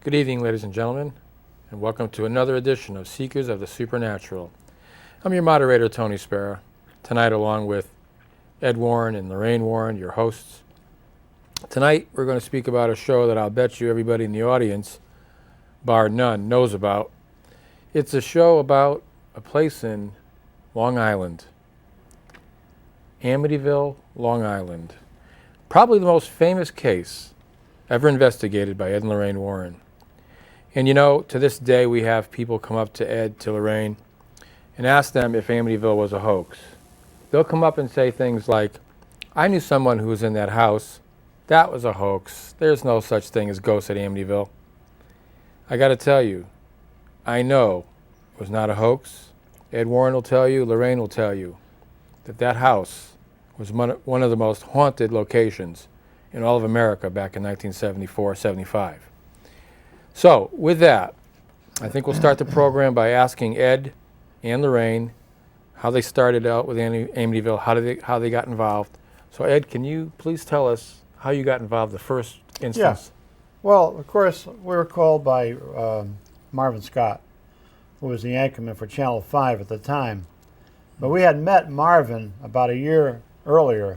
Good evening, ladies and gentlemen, and welcome to another edition of Seekers of the Supernatural. I'm your moderator, Tony Sparrow, tonight along with Ed Warren and Lorraine Warren, your hosts. Tonight, we're going to speak about a show that I'll bet you everybody in the audience, bar none, knows about. It's a show about a place in Long Island, Amityville, Long Island. Probably the most famous case ever investigated by Ed and Lorraine Warren. And you know, to this day, we have people come up to Ed, to Lorraine, and ask them if Amityville was a hoax. They'll come up and say things like, I knew someone who was in that house. That was a hoax. There's no such thing as ghosts at Amityville. I got to tell you, I know it was not a hoax. Ed Warren will tell you, Lorraine will tell you, that that house was one of the most haunted locations in all of America back in 1974-75. So, with that, I think we'll start the program by asking Ed and Lorraine how they started out with Amityville, how they got involved. So, Ed, can you please tell us how you got involved the first instance? Yeah. Well, of course, we were called by Marvin Scott, who was the anchorman for Channel 5 at the time. But we had met Marvin about a year earlier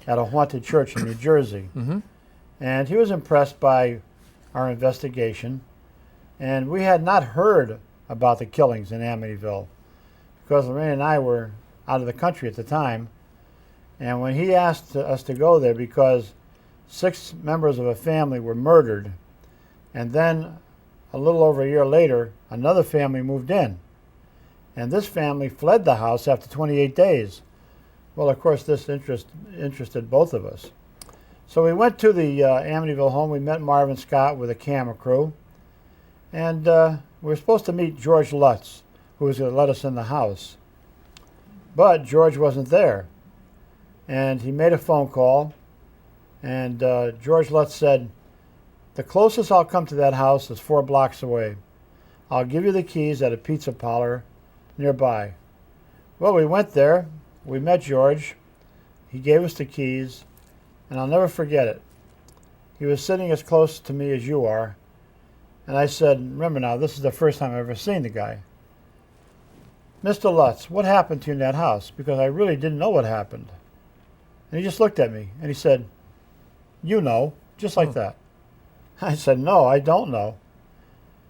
at a haunted church in New Jersey. Mm-hmm. And he was impressed by our investigation, and we had not heard about the killings in Amityville because Lorraine and I were out of the country at the time. And when he asked us to go there because 6 members of a family were murdered, and then a little over a year later, another family moved in. And this family fled the house after 28 days. Well, of course, this interested both of us. So we went to the Amityville home. We met Marvin Scott with a camera crew. And we were supposed to meet George Lutz, who was going to let us in the house. But George wasn't there. And he made a phone call. And George Lutz said, the closest I'll come to that house is 4 blocks away. I'll give you the keys at a pizza parlor nearby. Well, we went there. We met George. He gave us the keys. And I'll never forget it. He was sitting as close to me as you are. And I said, remember now, this is the first time I've ever seen the guy. Mr. Lutz, what happened to you in that house? Because I really didn't know what happened. And he just looked at me and he said, you know, just like that. I said, no, I don't know.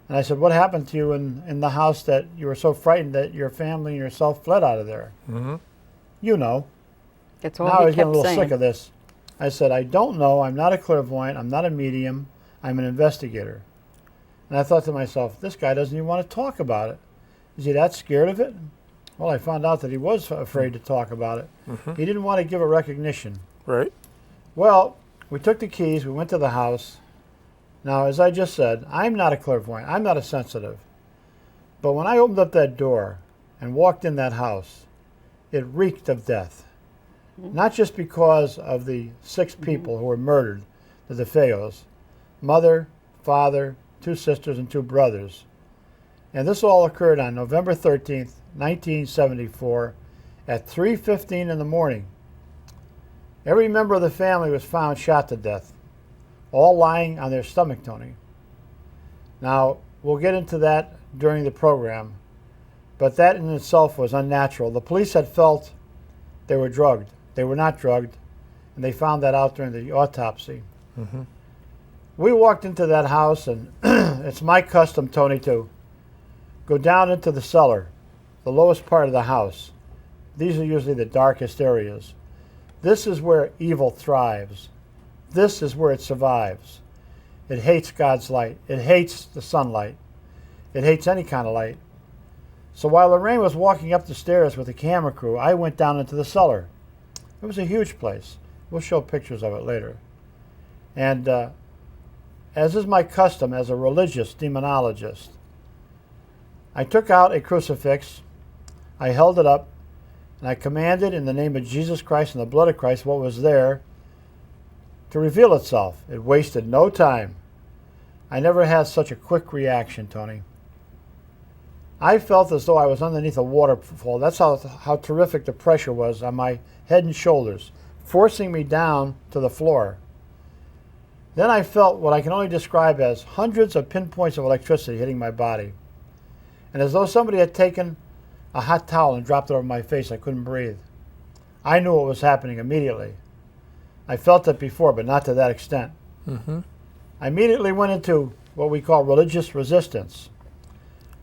And I said, what happened to you in the house that you were so frightened that your family and yourself fled out of there? Mm-hmm. You know. That's all now I was he getting a kept little saying. sick of this. I said, I don't know. I'm not a clairvoyant. I'm not a medium. I'm an investigator. And I thought to myself, this guy doesn't even want to talk about it. Is he that scared of it? Well, I found out that he was afraid to talk about it. Mm-hmm. He didn't want to give a recognition. Right. Well, we took the keys. We went to the house. Now, as I just said, I'm not a clairvoyant. I'm not a sensitive. But when I opened up that door and walked in that house, it reeked of death. Not just because of the 6 people who were murdered, the DeFeos, mother, father, 2 sisters, and 2 brothers. And this all occurred on November 13th, 1974, at 3:15 in the morning. Every member of the family was found shot to death, all lying on their stomach, Tony. Now, we'll get into that during the program, but that in itself was unnatural. The police had felt they were drugged. They were not drugged, and they found that out during the autopsy. Mm-hmm. We walked into that house, and it's my custom, Tony, to go down into the cellar, the lowest part of the house. These are usually the darkest areas. This is where evil thrives. This is where it survives. It hates God's light. It hates the sunlight. It hates any kind of light. So while Lorraine was walking up the stairs with the camera crew, I went down into the cellar. It was a huge place. We'll show pictures of it later. And as is my custom as a religious demonologist, I took out a crucifix, I held it up, and I commanded in the name of Jesus Christ and the blood of Christ what was there to reveal itself. It wasted no time. I never had such a quick reaction, Tony. I felt as though I was underneath a waterfall. That's how terrific the pressure was on my head and shoulders, forcing me down to the floor. Then I felt what I can only describe as hundreds of pinpoints of electricity hitting my body. And as though somebody had taken a hot towel and dropped it over my face, I couldn't breathe. I knew what was happening immediately. I felt it before, but not to that extent. Mm-hmm. I immediately went into what we call religious resistance,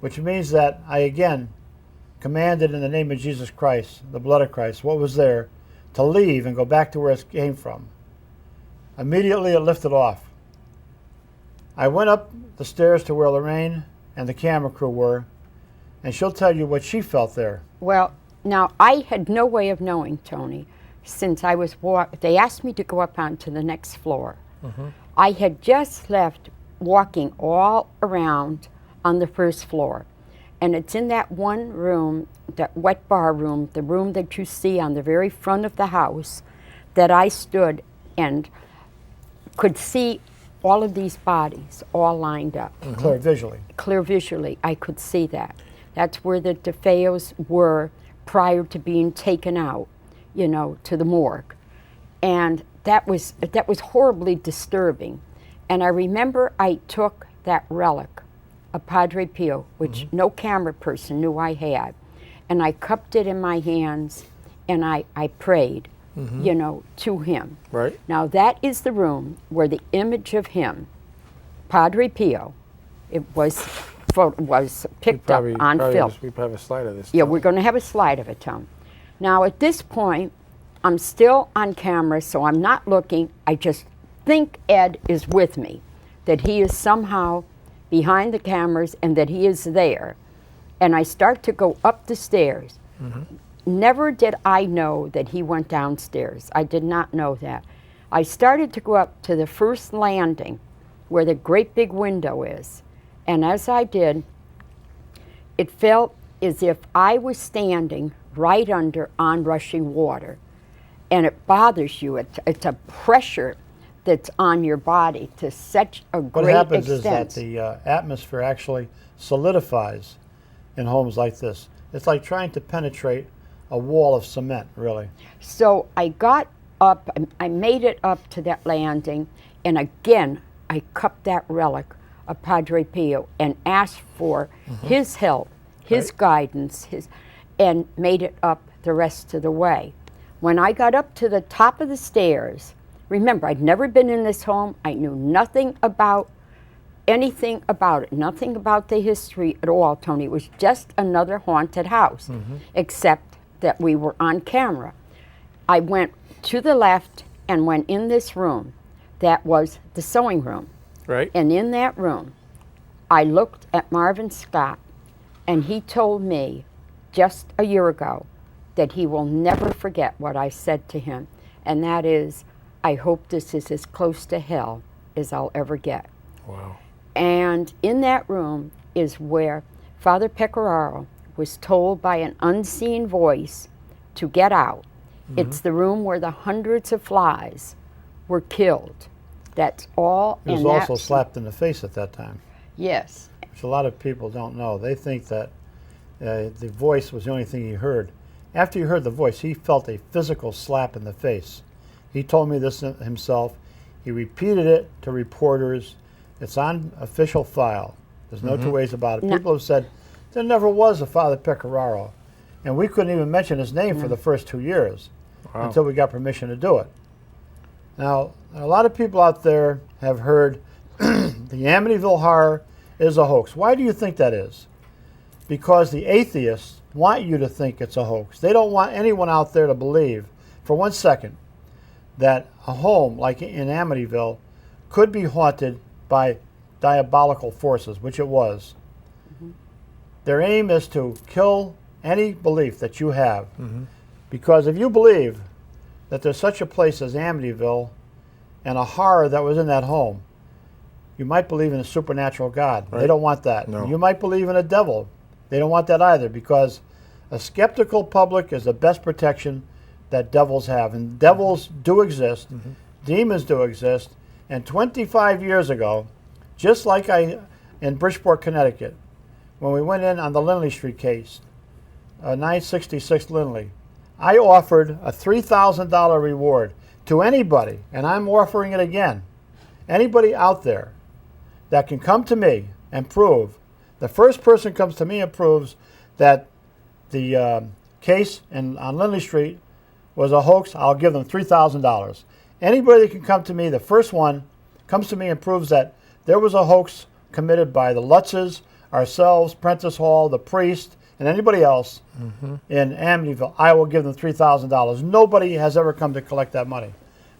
which means that I again commanded in the name of Jesus Christ, the blood of Christ, what was there, to leave and go back to where it came from. Immediately it lifted off. I went up the stairs to where Lorraine and the camera crew were, and she'll tell you what she felt there. Well, now I had no way of knowing, Tony, since I was they asked me to go up onto the next floor. Mm-hmm. I had just left walking all around on the first floor. And it's in that one room, that wet bar room, the room that you see on the very front of the house, that I stood and could see all of these bodies all lined up. Mm-hmm. Clear visually. Clear visually, I could see that. That's where the DeFeos were prior to being taken out, you know, to the morgue. And that was horribly disturbing. And I remember I took that relic, a Padre Pio, which no camera person knew I had, and I cupped it in my hands and I prayed, you know, to him. Right. Now that is the room where the image of him, Padre Pio, it was picked up on film. We probably have a slide of this. Yeah, we're going to have a slide of it, Tom. Now at this point, I'm still on camera, so I'm not looking. I just think Ed is with me, that he is somehow behind the cameras and that he is there. And I start to go up the stairs. Mm-hmm. Never did I know that he went downstairs. I did not know that. I started to go up to the first landing where the great big window is. And as I did, it felt as if I was standing right under onrushing water. And it bothers you. It's a pressure that's on your body to such a great extent. What happens is that the atmosphere actually solidifies in homes like this. It's like trying to penetrate a wall of cement, really. So I got up, I made it up to that landing, and again, I cupped that relic of Padre Pio and asked for his help, his guidance, and made it up the rest of the way. When I got up to the top of the stairs, remember, I'd never been in this home. I knew nothing about anything about it, nothing about the history at all, Tony. It was just another haunted house, except that we were on camera. I went to the left and went in this room. That was the sewing room. Right. And in that room, I looked at Marvin Scott, and he told me just a year ago that he will never forget what I said to him, and that is, I hope this is as close to hell as I'll ever get. Wow. And in that room is where Father Pecoraro was told by an unseen voice to get out. It's the room where the hundreds of flies were killed. That's all. He was also slapped in the face at that time. Yes. Which a lot of people don't know. They think that the voice was the only thing he heard. After he heard the voice, he felt a physical slap in the face. He told me this himself. He repeated it to reporters. It's on official file. There's no two ways about it. No. People have said, there never was a Father Pecoraro. And we couldn't even mention his name for the first 2 years until we got permission to do it. Now, a lot of people out there have heard the Amityville horror is a hoax. Why do you think that is? Because the atheists want you to think it's a hoax. They don't want anyone out there to believe for 1 second that a home like in Amityville could be haunted by diabolical forces, which it was. Their aim is to kill any belief that you have. Because if you believe that there's such a place as Amityville and a horror that was in that home, you might believe in a supernatural God. Right. They don't want that. No. You might believe in a devil. They don't want that either, because a skeptical public is the best protection that devils have. And devils do exist. Demons do exist. And 25 years ago, just like in Bridgeport, Connecticut, when we went in on the Lindley Street case, 966 Lindley, I offered a $3,000 reward to anybody, and I'm offering it again. Anybody out there that can come to me and prove, the first person comes to me and proves that the case on Lindley Street was a hoax, I'll give them $3,000. Anybody that can come to me, the first one comes to me and proves that there was a hoax committed by the Lutzes, ourselves, Prentice Hall, the priest, and anybody else in Amityville, I will give them $3,000. Nobody has ever come to collect that money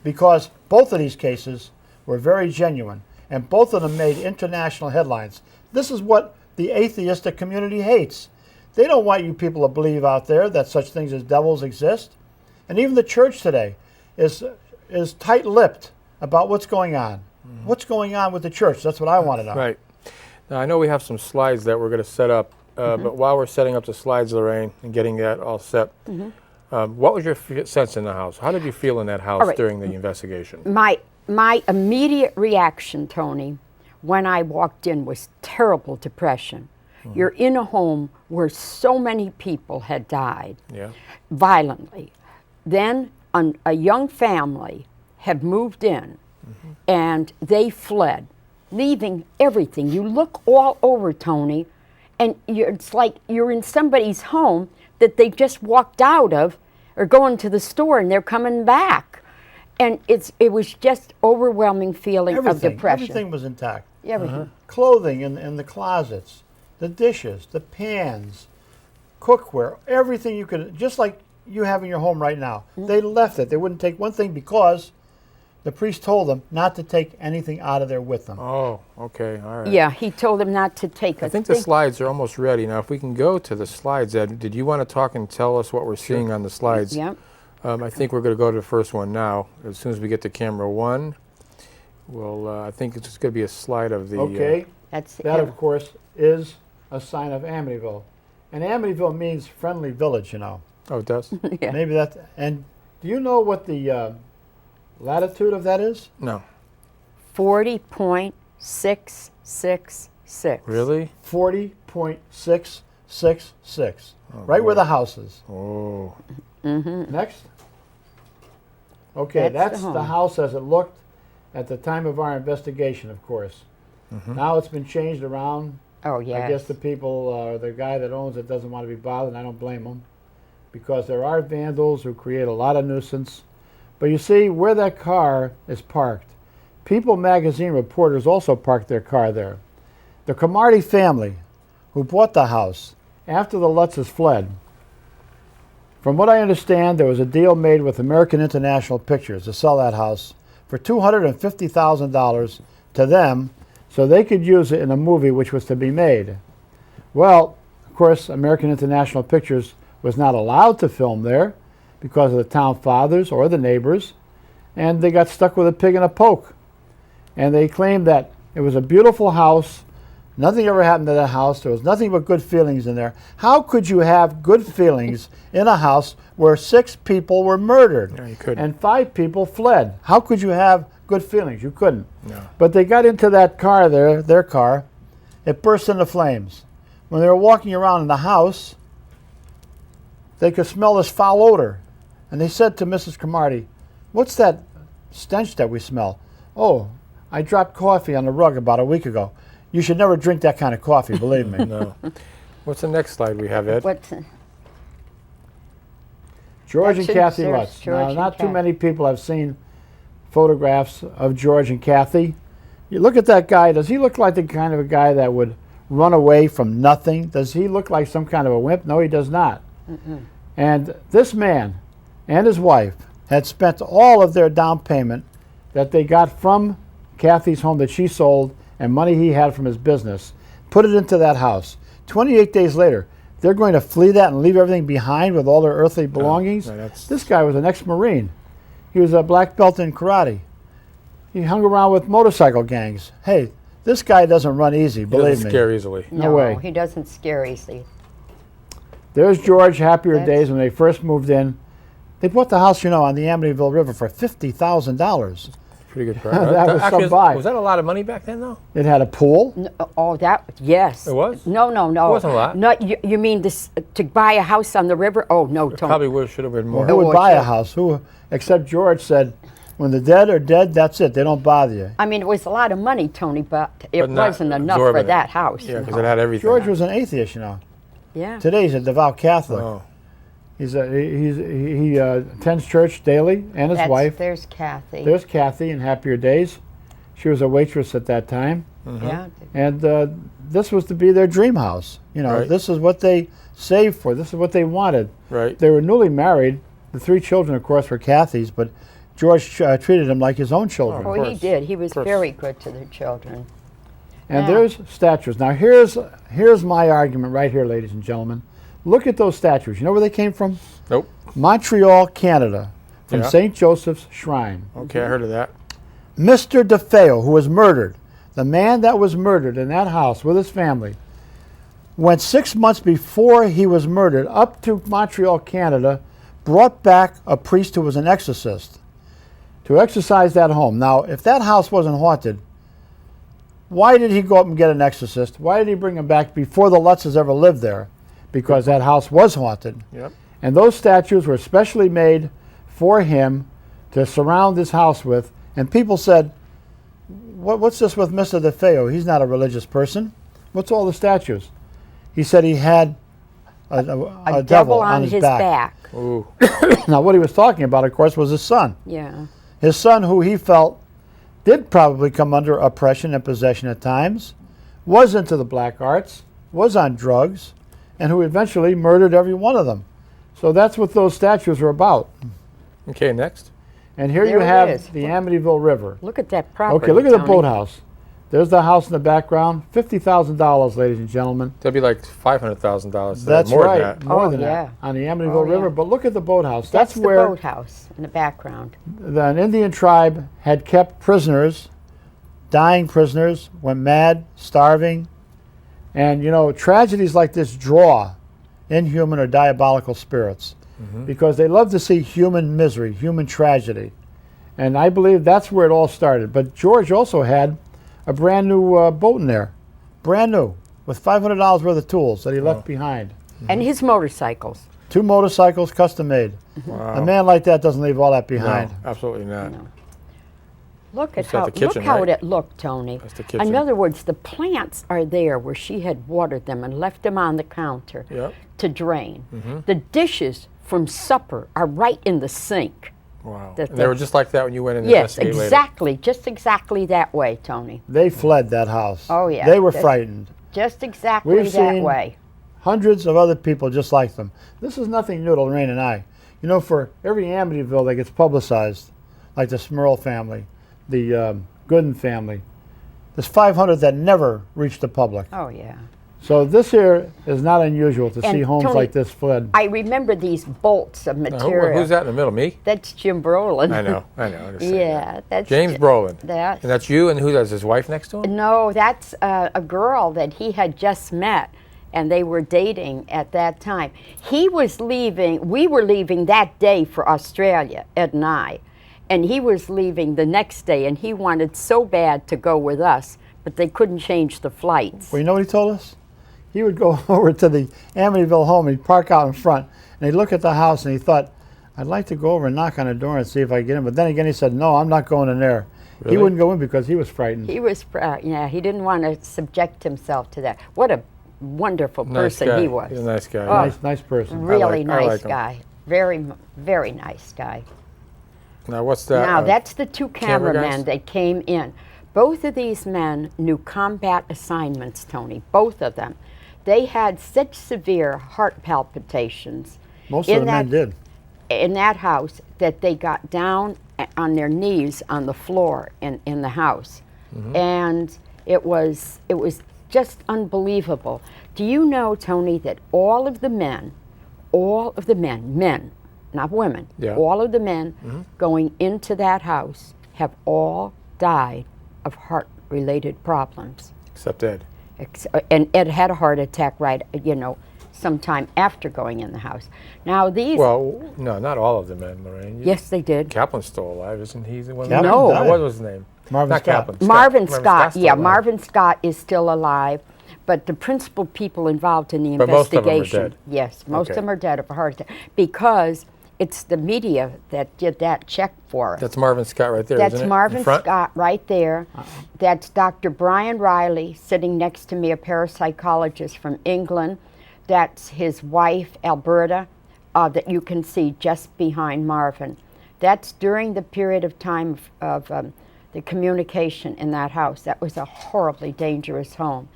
because both of these cases were very genuine and both of them made international headlines. This is what the atheistic community hates. They don't want you people to believe out there that such things as devils exist. And even the church today is tight-lipped about what's going on. What's going on with the church? That's what I want to know. Right. Now, I know we have some slides that we're going to set up, but while we're setting up the slides, Lorraine, and getting that all set, what was your sense in the house? How did you feel in that house during the investigation? My immediate reaction, Tony, when I walked in was terrible depression. You're in a home where so many people had died violently. Then a young family had moved in and they fled, leaving everything. You look all over, Tony, and it's like you're in somebody's home that they just walked out of or going to the store and they're coming back. And it was just overwhelming feeling of depression. Everything was intact. Everything. Clothing in the closets, the dishes, the pans, cookware, everything you could, just like you have in your home right now. They left it. They wouldn't take one thing because the priest told them not to take anything out of there with them. Oh, okay, all right. Yeah, he told them not to take I think the slides are almost ready. Now, if we can go to the slides, Ed, did you want to talk and tell us what we're seeing on the slides? Yeah. I think we're going to go to the first one now. As soon as we get to camera one, I think it's just going to be a slide of the... Okay, That's that of course is a sign of Amityville. And Amityville means friendly village, you know. Oh, it does? Yeah. Maybe that, and do you know what the latitude of that is? No. 40.666. Really? 40.666. Right where the house is. Oh. Next. Okay, that's the house as it looked at the time of our investigation, of course. Now it's been changed around. Oh, yes. I guess the people, the guy that owns it doesn't want to be bothered, and I don't blame him, because there are vandals who create a lot of nuisance. But you see, where that car is parked, People magazine reporters also parked their car there. The Cromartie family, who bought the house after the Lutzes fled, from what I understand, there was a deal made with American International Pictures to sell that house for $250,000 to them so they could use it in a movie which was to be made. Well, of course, American International Pictures was not allowed to film there because of the town fathers or the neighbors, and they got stuck with a pig in a poke. And they claimed that it was a beautiful house. Nothing ever happened to that house. There was nothing but good feelings in there. How could you have good feelings in a house where 6 people were murdered Yeah, you couldn't. and 5 people fled? How could you have good feelings? You couldn't. No. But they got into that car there, their car. It burst into flames. When they were walking around in the house, they could smell this foul odor. And they said to Mrs. Cromartie, "What's that stench that we smell?" "Oh, I dropped coffee on the rug about a week ago." You should never drink that kind of coffee, believe me. No. What's the next slide we have, Ed? What's George and That's Kathy there's Lutz. George Now, and not too Kathy. many people have seen photographs of George and Kathy. You look at that guy. Does he look like the kind of a guy that would run away from nothing? Does he look like some kind of a wimp? No, he does not. And this man and his wife had spent all of their down payment that they got from Kathy's home that she sold and money he had from his business, put it into that house. 28 days later, they're going to flee that and leave everything behind with all their earthly belongings? no, that's- This guy was an ex-Marine. He was a black belt in karate. He hung around with motorcycle gangs. Hey, this guy doesn't run easy, He believe doesn't me. scare easily. No way. he doesn't scare easily. There's George, happier That's- days when they first moved in. They bought the house, you know, on the Amityville River for $50,000. Pretty good price. That was some buy. Was that a lot of money back then, though? It had a pool. Yes. It was? No. It wasn't a lot. No, you mean this to buy a house on the river? Oh no, Tony. Probably should have been more. Who would Oh, buy sure. a house? Who, except George said, When the dead are dead, that's it. They don't bother you. I mean, it was a lot of money, Tony, but it But not wasn't enough for absorbing it. that house. Yeah, because it had everything. George was an atheist, you know. Yeah. Today he's a devout Catholic. Oh. He attends church daily, and his wife. There's Kathy. There's Kathy in Happier Days. She was a waitress at that time. Yeah. And this was to be their dream house. You know, Right. this is what they saved for. This is what they wanted. Right. They were newly married. The 3 children, of course, were Kathy's, but George treated them like his own children. Oh, he course. did. He was Of course. very good to the children. And Yeah. there's statues. Now here's my argument right here, ladies and gentlemen. Look at those statues. You know where they came from? Nope. Montreal, Canada, from Yeah. St. Joseph's Shrine. Okay, I heard of that. Mr. DeFeo, who was murdered, the man that was murdered in that house with his family, went 6 months before he was murdered up to Montreal, Canada, brought back a priest who was an exorcist to exorcise that home. Now, if that house wasn't haunted, why did he go up and get an exorcist? Why did he bring him back before the Lutzes ever lived there? Because that house was haunted. Yep. And those statues were specially made for him to surround his house with. And people said, what's this with Mr. DeFeo? He's not a religious person. What's all the statues? He said he had a devil on his back. Ooh. Now, what he was talking about, of course, was his son. Yeah. His son, who he felt did probably come under oppression and possession at times, was into the black arts, was on drugs, and who eventually murdered every one of them. So that's what those statues are about. Okay, next. And here There you it have is. the Amityville River. Look at that property. Okay, look at the Tony. boathouse. There's the house in the background. $50,000, ladies and gentlemen. That'd be like $500,000. That's more right, Than that. more Oh, than yeah. that, on the Amityville Oh, River. yeah. But look at the boathouse. That's That's the where boathouse in the background. an Indian tribe had kept prisoners, dying prisoners, went mad, starving. And, you know, tragedies like this draw inhuman or diabolical spirits because they love to see human misery, human tragedy. And I believe that's where it all started. But George also had a brand new boat in there, brand new, with $500 worth of tools that he left behind. And his motorcycles. 2 motorcycles, custom made. Wow. A man like that doesn't leave all that behind. No, absolutely not. No. Look at It's at how the kitchen, look how right? it looked, Tony. That's the kitchen. In other words, the plants are there where she had watered them and left them on the counter Yep. to drain. The dishes from supper are right in the sink. Wow. That And they the- were just like that when you went in to Yes, investigate later. exactly. Just exactly that way, Tony. They fled that house. Oh, yeah. They were That's- frightened. Just exactly We've that seen- way. Hundreds of other people just like them. This is nothing new to Lorraine and I. You know, for every Amityville that gets publicized, like the Smurl family, the Gooden family, there's 500 that never reach the public. Oh, yeah. So this here is not unusual to And see homes Tony, like this fled. I remember these bolts of Now, material. who's that in the middle? Me? That's Jim Brolin. I know. I understand Yeah, that. that's James Ji- Brolin. That. And that's you, and who does his wife next to him? No, that's a girl that he had just met, and they were dating at that time. He was leaving, we were leaving that day for Australia, Ed and I, and he was leaving the next day, and he wanted so bad to go with us, but they couldn't change the flights. Well, you know what he told us? He would go over to the Amityville home, and he'd park out in front, and he'd look at the house, and he thought, I'd like to go over and knock on the door and see if I get in. But then again, he said, no, I'm not going in there. He Really? wouldn't go in because he was frightened. He was, yeah, he didn't want to subject himself to that. What a wonderful Nice person guy. he was. He's a nice guy. Oh, Nice person. Really I nice like him. guy. Very nice guy. Now, what's that? Now, that's the 2 camera guys? cameramen that came in. Both of these men knew combat assignments, Tony, both of them. They had such severe heart palpitations Most in of the men did. in that house that they got down on their knees on the floor in the house. And it was just unbelievable. Do you know, Tony, that all of the men, men, not women, Yeah. all of the men going into that house have all died of heart-related problems. Except Ed. And Ed had a heart attack sometime after going in the house. Now these, Well, no, not all of the men, Lorraine. yes, they did. Kaplan's still alive, isn't he? The one Kaplan No. died. What was his name? Marvin Not Scott. Kaplan. Marvin Scott, Scott's still yeah, alive. Marvin Scott is still alive, but the principal people involved in the But most of them are investigation, dead. yes, most Okay. of them are dead of a heart attack because it's the media that did that check for us. That's Marvin Scott right there, That's isn't it? Marvin In front? Scott right there. That's Dr. Brian Riley sitting next to me, a parapsychologist from England. That's his wife, Alberta, that you can see just behind Marvin. That's during the period of time of the communication in that house. That was a horribly dangerous home.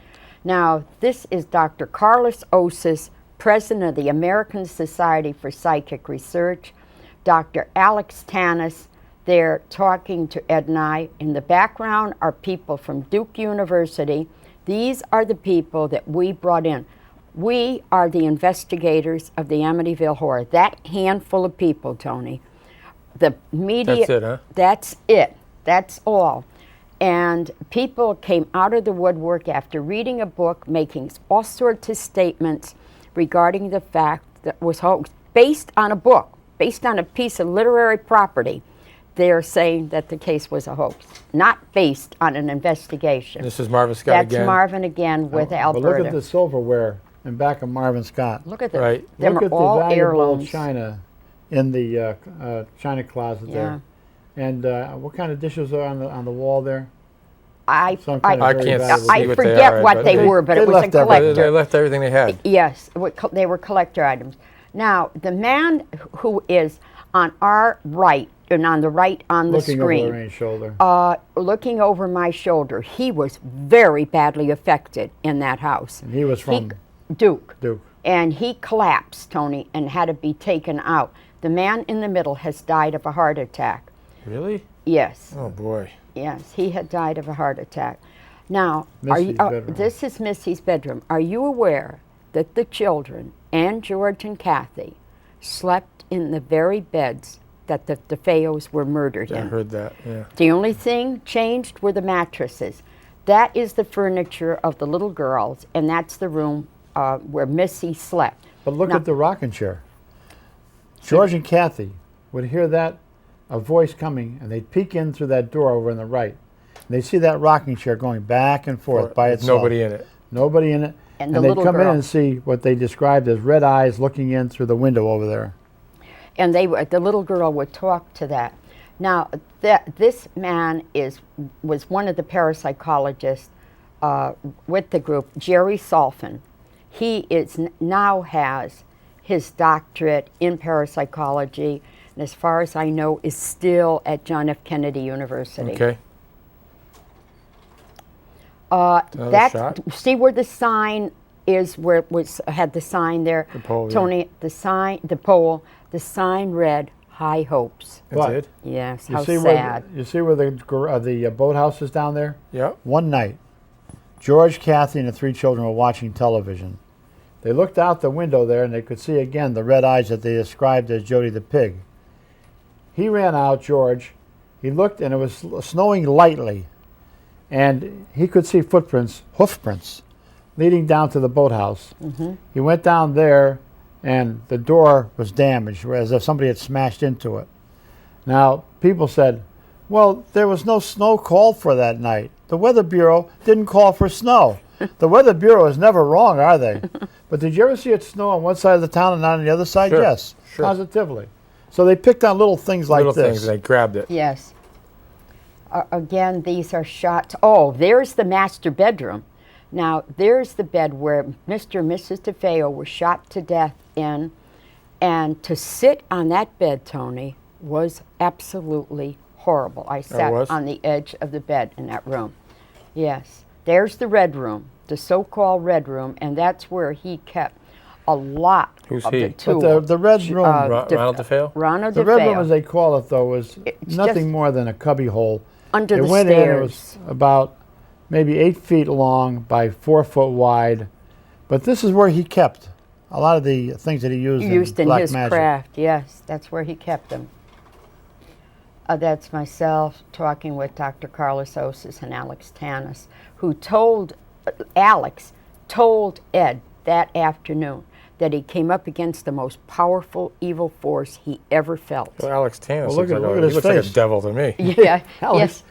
Now, this is Dr. Carlos Osis, president of the American Society for Psychic Research. Dr. Alex Tanis, they're talking to Ed and I. In the background are people from Duke University. These are the people that we brought in. We are the investigators of the Amityville horror. That handful of people, Tony. The media. That's it, huh? That's it. That's all. And people came out of the woodwork after reading a book, making all sorts of statements regarding the fact that was hoax, based on a book, based on a piece of literary property. They're saying that the case was a hoax, not based on an investigation. This is Marvin Scott again. That's Marvin again with Alberta. But look at the silverware in back of Marvin Scott. Look at them. Right. Them Look are at the all valuable heirlooms. china in the china closet Yeah. there. And what kind of dishes are on the wall there? I Some kind of I very can't valuable see I what they forget are, what but they they- were, but they it was a left everything. collector. They left everything they had. Yes, they were collector items. Now, the man who is on our right and on the right on the looking screen, over Lorraine's shoulder. looking over my shoulder, he was very badly affected in that house. And he was from Duke. Duke. And he collapsed, Tony, and had to be taken out. The man in the middle has died of a heart attack. Really? Yes. Oh, boy. Yes, he had died of a heart attack. Now, Missy's bedroom. this is Missy's bedroom. Are you aware that the children and George and Kathy slept in the very beds that the DeFeos were murdered I in? heard that, yeah. The only thing changed were the mattresses. That is the furniture of the little girls, and that's the room where Missy slept. But look Now- at the rocking chair. George and Kathy would hear a voice coming, and they'd peek in through that door over on the right. And they'd see that rocking chair going back and forth by With itself. nobody in it. Nobody in it. And the they'd little come in girl. and see what they described as red eyes looking in through the window over there. And the little girl would talk to that. Now, this man was one of the parapsychologists with the group, Jerry Solfin. He now has his doctorate in parapsychology, and as far as I know, is still at John F. Kennedy University. Okay. Another shot? See where the sign is, where it had the sign there? The pole, yeah. Tony, the sign read, High Hopes. That's But- it? Yes, You how see sad. you see where the boathouse is down there? Yep. One night, George, Kathy, and the three children were watching television. They looked out the window there, and they could see again the red eyes that they described as Jody the pig. He ran out, George. He looked, and it was snowing lightly. And he could see hoof prints, leading down to the boathouse. Mm-hmm. He went down there, and the door was damaged, as if somebody had smashed into it. Now, people said, well, there was no snow called for that night. The Weather Bureau didn't call for snow. The Weather Bureau is never wrong, are they? But did you ever see it snow on one side of the town and not on the other side? Sure, Yes, sure. positively. So they picked on little things like Little this. things, they grabbed it. Yes. Again, these are shots. Oh, there's the master bedroom. Now, there's the bed where Mr. and Mrs. DeFeo were shot to death in. And to sit on that bed, Tony, was absolutely horrible. I sat was? on the edge of the bed in that room. Yes. There's the red room, the so-called red room, and that's where he kept a lot Who's of he? the But tools. the red room, Ronald DeFeo? Ronald the red room DeFeo. as they call it, though, was It's nothing just more than a cubby hole. under It the went stairs. in, it was about maybe 8 feet long by 4 foot wide. But this is where he kept a lot of the things that he used in black his magic. craft. Yes, that's where he kept them. That's myself talking with Dr. Carlos Osis and Alex Tanis, who told Alex told Ed that afternoon that he came up against the most powerful evil force he ever felt. Well, Alex Tanis Well, look at he his looks like a face. devil to me. Yeah. Alex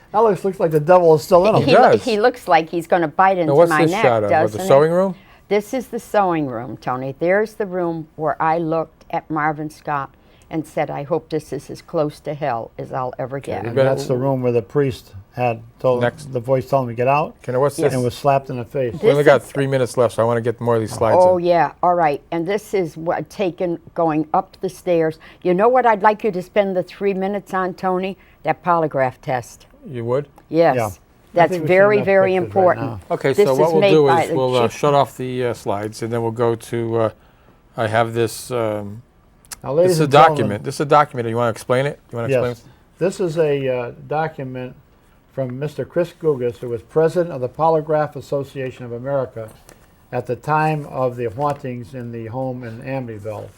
looks like the devil is still in him. does. He looks like he's going to bite into Now, what's my this neck, shot of? doesn't The he? sewing room? This is the sewing room, Tony. There's the room where I looked at Marvin Scott and said, I hope this is as close to hell as I'll ever get. And that's the room where the priest had told the voice told him to get out, What's this? and was slapped in the face. We only got 3 minutes left, so I want to get more of these slides Oh, in. yeah. All right. And this is what taken going up the stairs. You know what I'd like you to spend the 3 minutes on, Tony? That polygraph test. You would? Yes. Yeah. I That's think we've seen very, enough very pictures right important. now. Okay, This so is what we'll made do by is the we'll chief- shut off the slides, and then we'll go to, I have this, Now, this ladies is a and gentlemen, document. This is a document. You want to explain it? You want to explain Yes. it? This is a document from Mr. Chris Gugas, who was president of the Polygraph Association of America at the time of the hauntings in the home in Amityville.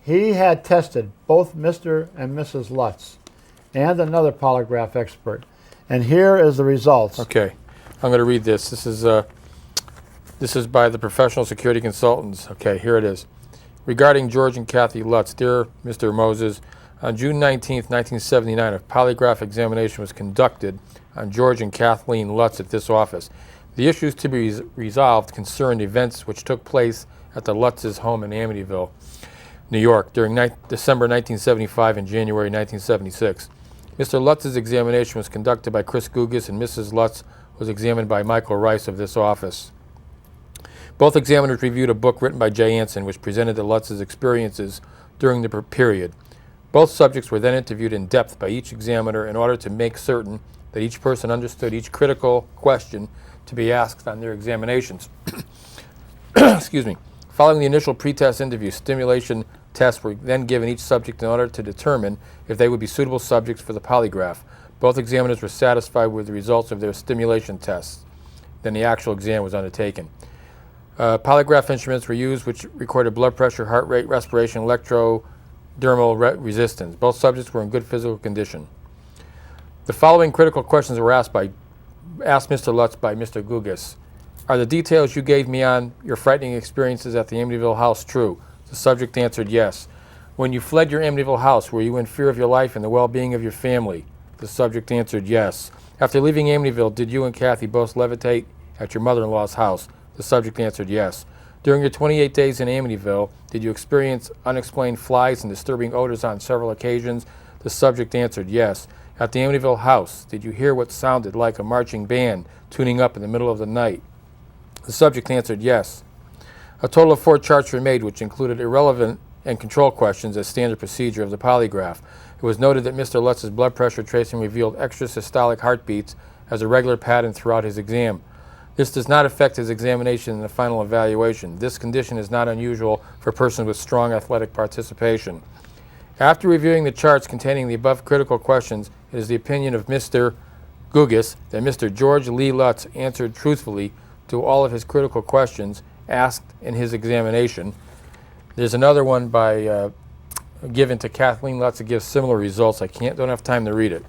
He had tested both Mr. and Mrs. Lutz and another polygraph expert. And here is the results. Okay, I'm going to read this. This is by the Professional Security Consultants. Okay, here it is. Regarding George and Kathy Lutz, dear Mr. Moses, on June 19, 1979, a polygraph examination was conducted on George and Kathleen Lutz at this office. The issues to be resolved concerned events which took place at the Lutz's home in Amityville, New York, during December 1975 and January 1976. Mr. Lutz's examination was conducted by Chris Gugas, and Mrs. Lutz was examined by Michael Rice of this office. Both examiners reviewed a book written by Jay Anson, which presented the Lutz's experiences during the period. Both subjects were then interviewed in depth by each examiner in order to make certain that each person understood each critical question to be asked on their examinations. Excuse me. Following the initial pre-test interview, stimulation tests were then given each subject in order to determine if they would be suitable subjects for the polygraph. Both examiners were satisfied with the results of their stimulation tests. Then the actual exam was undertaken. Polygraph instruments were used which recorded blood pressure, heart rate, respiration, electrodermal resistance. Both subjects were in good physical condition. The following critical questions were asked Mr. Lutz by Mr. Gugas. Are the details you gave me on your frightening experiences at the Amityville house true? The subject answered yes. When you fled your Amityville house, were you in fear of your life and the well-being of your family? The subject answered yes. After leaving Amityville, did you and Kathy both levitate at your mother-in-law's house? The subject answered yes. During your 28 days in Amityville, did you experience unexplained flies and disturbing odors on several occasions? The subject answered yes. At the Amityville house, did you hear what sounded like a marching band tuning up in the middle of the night? The subject answered yes. A total of 4 charts were made, which included irrelevant and control questions as standard procedure of the polygraph. It was noted that Mr. Lutz's blood pressure tracing revealed extrasystolic heartbeats as a regular pattern throughout his exam. This does not affect his examination in the final evaluation. This condition is not unusual for persons with strong athletic participation. After reviewing the charts containing the above critical questions, it is the opinion of Mr. Gugas that Mr. George Lee Lutz answered truthfully to all of his critical questions asked in his examination. There's another one given to Kathleen Lutz that gives similar results. Don't have time to read it.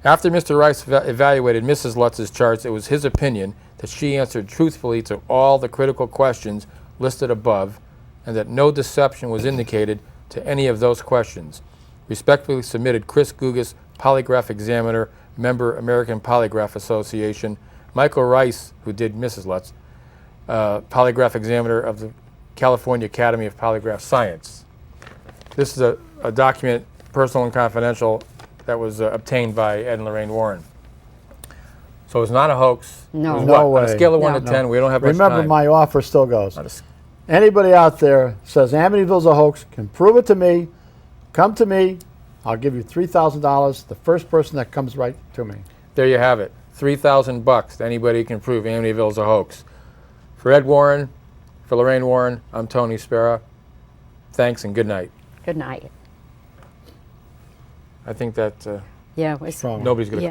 After Mr. Rice evaluated Mrs. Lutz's charts, it was his opinion that she answered truthfully to all the critical questions listed above, and that no deception was indicated to any of those questions. Respectfully submitted, Chris Gugas, Polygraph Examiner, member, American Polygraph Association. Michael Rice, who did Mrs. Lutz, Polygraph Examiner of the California Academy of Polygraph Science. This is a document, personal and confidential, that was obtained by Ed and Lorraine Warren. So it's not a hoax. No. It was No what? On way. a scale of 1 to No. 10, we don't have much Remember, time. my offer still goes. On a s- Anybody out there says Amityville's a hoax can prove it to me. Come to me. I'll give you $3,000. The first person that comes right to me. There you have it. $3,000 to anybody who can prove Amityville's a hoax. For Ed Warren, for Lorraine Warren, I'm Tony Spera. Thanks and good night. Good night. I think that Yeah, it was. Strong. nobody's going to Yeah.